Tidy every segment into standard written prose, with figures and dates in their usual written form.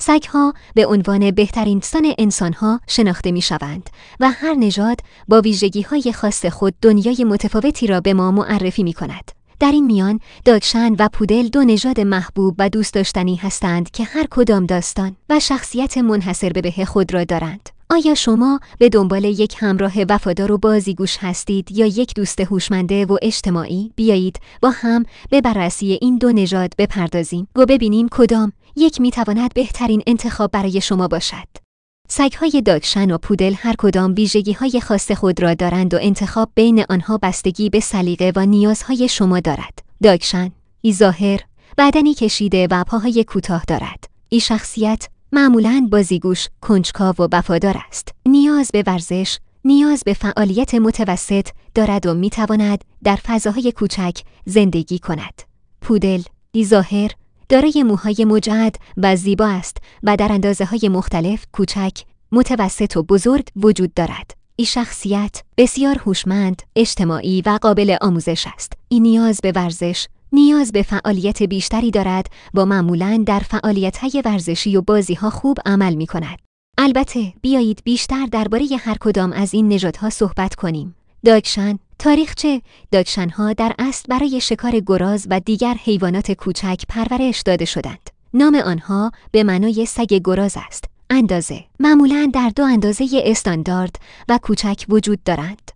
سگ‌ها به عنوان بهترین سان انسان‌ها شناخته می‌شوند و هر نژاد با ویژگی‌های خاص خود دنیای متفاوتی را به ما معرفی می‌کند. در این میان داگشن و پودل دو نژاد محبوب و دوست داشتنی هستند که هر کدام داستان و شخصیت منحصر به خود را دارند. آیا شما به دنبال یک همراه وفادار و بازیگوش هستید یا یک دوست هوشمند و اجتماعی؟ بیایید با هم به بررسی این دو نژاد بپردازیم و ببینیم کدام یک میتواند بهترین انتخاب برای شما باشد. سگ‌های داگشن و پودل هر کدام ویژگی‌های خاص خود را دارند و انتخاب بین آنها بستگی به سلیقه و نیازهای شما دارد. داگشن ظاهر، بدنی کشیده و پاهای کوتاه دارد. این شخصیت معمولاً بازیگوش، کنجکاو و وفادار است. نیاز به ورزش، نیاز به فعالیت متوسط دارد و میتواند در فضاهای کوچک زندگی کند. پودل ظاهر دارای موهای مجعد و زیبا است و در اندازه‌های مختلف کوچک، متوسط و بزرگ وجود دارد. این شخصیت بسیار هوشمند، اجتماعی و قابل آموزش است. این نیاز به ورزش، نیاز به فعالیت بیشتری دارد و معمولاً در فعالیت‌های ورزشی و بازی‌ها خوب عمل می‌کند. البته بیایید بیشتر درباره هر کدام از این نژادها صحبت کنیم. داگشن تاریخچه داگشن‌ها در اصل برای شکار گراز و دیگر حیوانات کوچک پرورش داده شدند. نام آنها به معنای سگ گراز است. اندازه معمولاً در دو اندازه استاندارد و کوچک وجود دارند.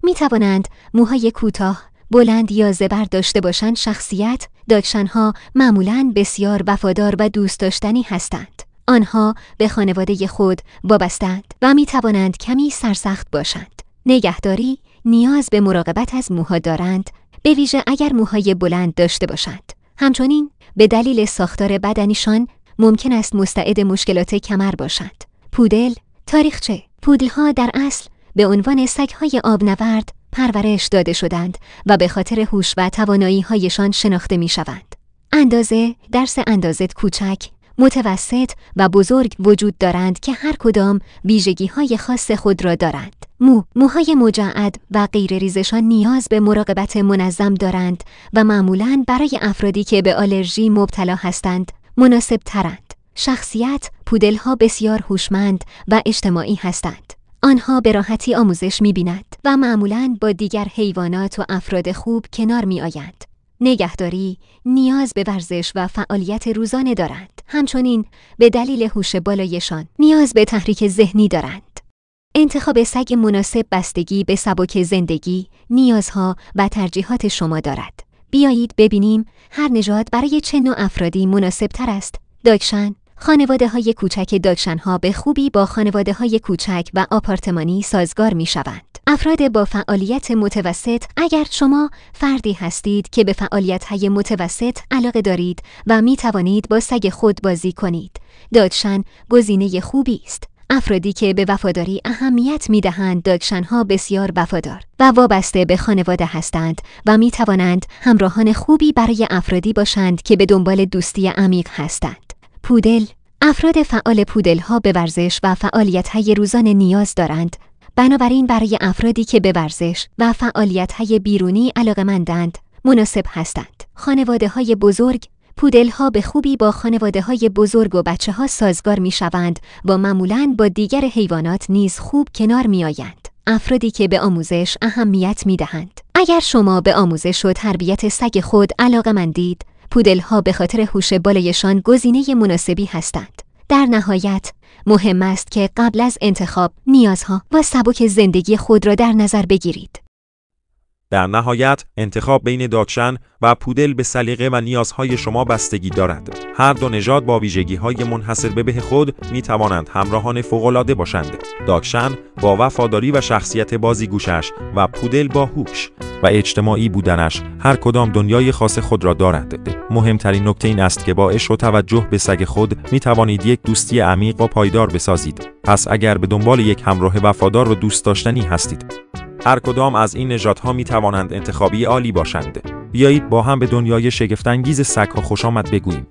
می توانند موهای کوتاه، بلند یا زبر داشته باشند. شخصیت داگشن‌ها معمولاً بسیار وفادار و دوست داشتنی هستند. آنها به خانواده خود وابسته‌اند و می توانند کمی سرسخت باشند. نگهداری نیاز به مراقبت از موها دارند، به ویژه اگر موهای بلند داشته باشند. همچنین به دلیل ساختار بدنیشان ممکن است مستعد مشکلات کمر باشند. پودل تاریخچه پودل‌ها در اصل به عنوان سگ‌های آبنورد پرورش داده شدند و به خاطر هوش و توانایی‌هایشان شناخته می‌شوند. اندازه در سه اندازه کوچک، متوسط و بزرگ وجود دارند که هر کدام ویژگی‌های خاص خود را دارند. موهای مجعد و غیر ریزشان نیاز به مراقبت منظم دارند و معمولاً برای افرادی که به آلرژی مبتلا هستند مناسب ترند. شخصیت پودل‌ها بسیار هوشمند و اجتماعی هستند. آنها به راحتی آموزش می‌بینند و معمولاً با دیگر حیوانات و افراد خوب کنار می‌آیند. نگهداری نیاز به ورزش و فعالیت روزانه دارند. همچنین به دلیل هوش بالایشان نیاز به تحریک ذهنی دارند. انتخاب سگ مناسب بستگی به سبک زندگی، نیازها و ترجیحات شما دارد. بیایید ببینیم هر نژاد برای چه نوع افرادی مناسب تر است. داگشن خانواده‌های کوچک داگشن‌ها به خوبی با خانواده‌های کوچک و آپارتمانی سازگار می‌شوند. افراد با فعالیت متوسط اگر شما فردی هستید که به فعالیت‌های متوسط علاقه دارید و می‌توانید با سگ خود بازی کنید، داگشن گزینه خوبی است. افرادی که به وفاداری اهمیت می‌دهند داگشن‌ها بسیار وفادار و وابسته به خانواده هستند و می‌توانند همراهان خوبی برای افرادی باشند که به دنبال دوستی عمیق هستند. پودل افراد فعال پودل‌ها به ورزش و فعالیت‌های روزانه نیاز دارند. بنابراین برای افرادی که به ورزش و فعالیت‌های بیرونی علاقه‌مندند مناسب هستند. خانواده‌های بزرگ پودل‌ها به خوبی با خانواده‌های بزرگ و بچه‌ها سازگار می‌شوند و معمولاً با دیگر حیوانات نیز خوب کنار می‌آیند. افرادی که به آموزش اهمیت می‌دهند. اگر شما به آموزش و تربیت سگ خود علاقه‌مندید، پودل‌ها به خاطر هوش بالایشان گزینه مناسبی هستند. در نهایت مهم است که قبل از انتخاب نیازها و سبک زندگی خود را در نظر بگیرید. در نهایت انتخاب بین داگشن و پودل به سلیقه و نیازهای شما بستگی دارد. هر دو نژاد با ویژگی‌های منحصر به خود می‌توانند همراهان فوق‌العاده باشند. داگشن با وفاداری و شخصیت بازیگوشش و پودل با هوش و اجتماعی بودنش هر کدام دنیای خاص خود را دارد. مهمترین نکته این است که با عشق و توجه به سگ خود می‌توانید یک دوستی عمیق و پایدار بسازید. پس اگر به دنبال یک همراه وفادار و دوست داشتنی هستید، هر کدام از این نژادها می توانند انتخابی عالی باشند. بیایید با هم به دنیای شگفت‌انگیز سگ‌ها خوش آمد بگوییم.